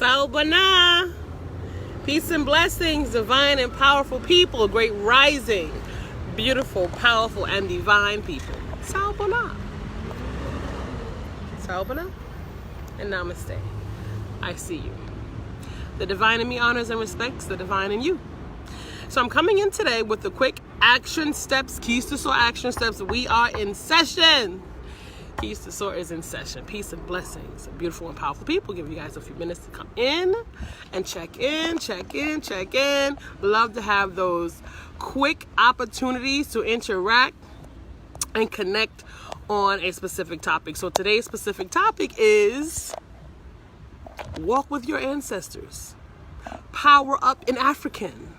Sawubona. Peace and blessings, divine and powerful people, great rising, beautiful, powerful, and divine people. Sawubona. Sawubona and namaste. I see you. The divine in me honors and respects the divine in you. So I'm coming in today with the quick action steps, Keys to SOAR action steps. We are in session. Keys to SOAR is in session. Peace and blessings. Beautiful and powerful people. Give you guys a few minutes to come in and check in. Love to have those quick opportunities to interact and connect on a specific topic. So today's specific topic is walk with your ancestors. Power up in African.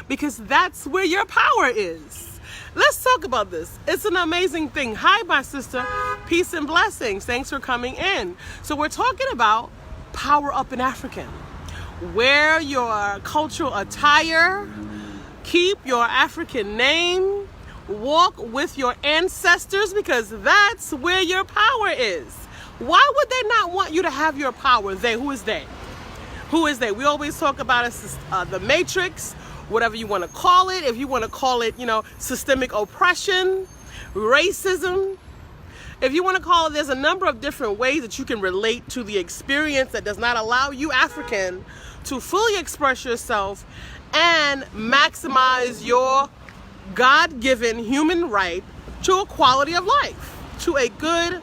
Because that's where your power is. Let's talk about this. It's an amazing thing. Hi, my sister. Peace and blessings. Thanks for coming in. So we're talking about power up in African. Wear your cultural attire. Keep your African name. Walk with your ancestors because that's where your power is. Why would they not want you to have your power? They. Who is they? Who is they? We always talk about the matrix. Whatever you want to call it, if you want to call it, systemic oppression, racism, if you want to call it, there's a number of different ways that you can relate to the experience that does not allow you, African, to fully express yourself and maximize your God-given human right to a quality of life, to a good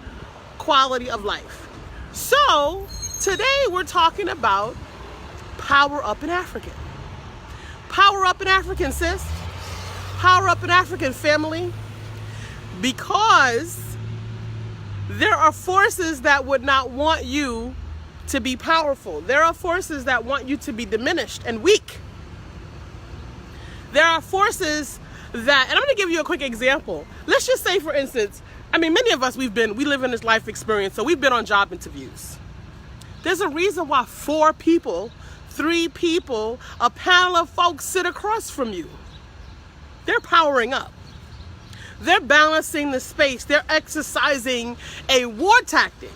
quality of life. So today we're talking about power up in African. Power up in African, sis. Power up in African, family. Because there are forces that would not want you to be powerful. There are forces that want you to be diminished and weak. There are forces that, and I'm going to give you a quick example. Let's just say, for instance, many of us, we live in this life experience, so we've been on job interviews. There's a reason why 4 people, 3 people, a panel of folks sit across from you. They're powering up. They're balancing the space. They're exercising a war tactic,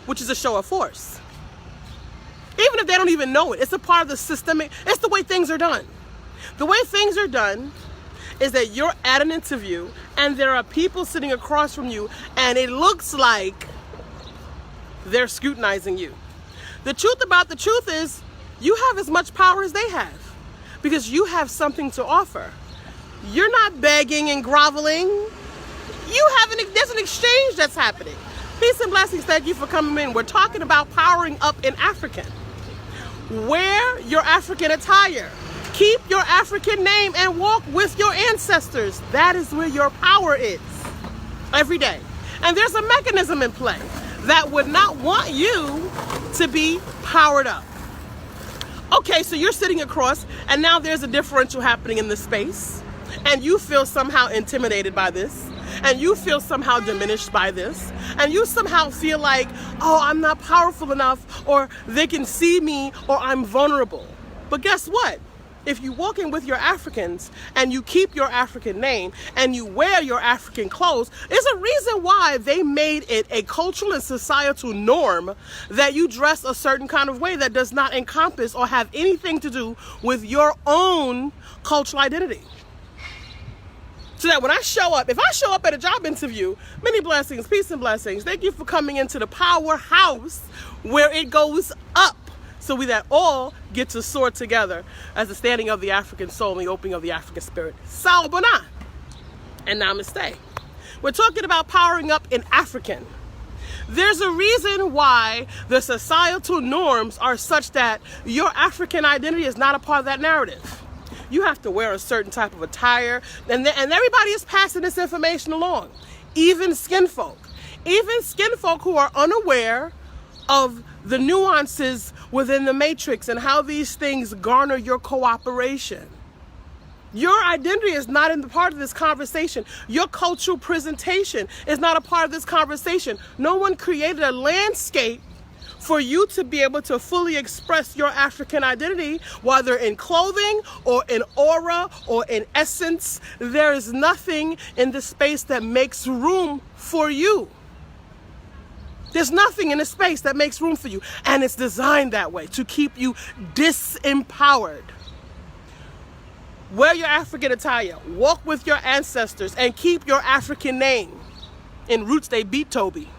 which is a show of force. Even if they don't even know it, it's a part of the systemic, it's the way things are done. The way things are done is that you're at an interview and there are people sitting across from you and it looks like they're scrutinizing you. The truth about the truth is you have as much power as they have because you have something to offer. You're not begging and groveling. There's an exchange that's happening. Peace and blessings. Thank you for coming in. We're talking about powering up in African. Wear your African attire. Keep your African name and walk with your ancestors. That is where your power is every day. And there's a mechanism in play that would not want you to be powered up. Okay, so you're sitting across and now there's a differential happening in the space and you feel somehow intimidated by this and you feel somehow diminished by this and you somehow feel like, oh, I'm not powerful enough or they can see me or I'm vulnerable. But guess what? If you walk in with your Africans and you keep your African name and you wear your African clothes, there's a reason why they made it a cultural and societal norm that you dress a certain kind of way that does not encompass or have anything to do with your own cultural identity. So that when I show up, if I show up at a job interview, many blessings, peace and blessings. Thank you for coming into the Powerhouse where it goes up. So we that all get to soar together as the standing of the African soul and the opening of the African spirit. Sawubona and namaste. We're talking about powering up in African. There's a reason why the societal norms are such that your African identity is not a part of that narrative. You have to wear a certain type of attire, and everybody is passing this information along. Even skin folk who are unaware of the nuances within the matrix and how these things garner your cooperation. Your identity is not in the part of this conversation. Your cultural presentation is not a part of this conversation. No one created a landscape for you to be able to fully express your African identity, whether in clothing or in aura or in essence. There is nothing in the space that makes room for you. There's nothing in the space that makes room for you. And it's designed that way, to keep you disempowered. Wear your African attire. Walk with your ancestors and keep your African name. In Roots, they beat Toby.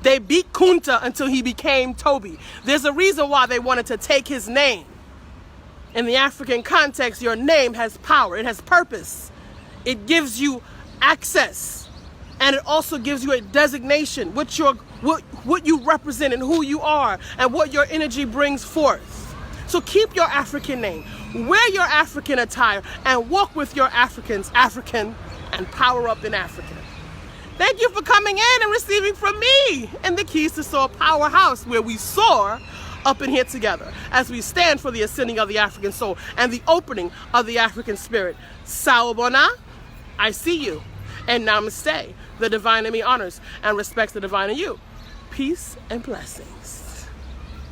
They beat Kunta until he became Toby. There's a reason why they wanted to take his name. In the African context, your name has power. It has purpose. It gives you access. And it also gives you a designation, what you represent and who you are and what your energy brings forth. So keep your African name, wear your African attire, and walk with your African, and power up in African. Thank you for coming in and receiving from me in the Keys to SOAR Powerhouse, where we soar up in here together as we stand for the ascending of the African soul and the opening of the African spirit. Sawubona, I see you. And namaste. The divine in me honors and respects the divine in you. Peace and blessings.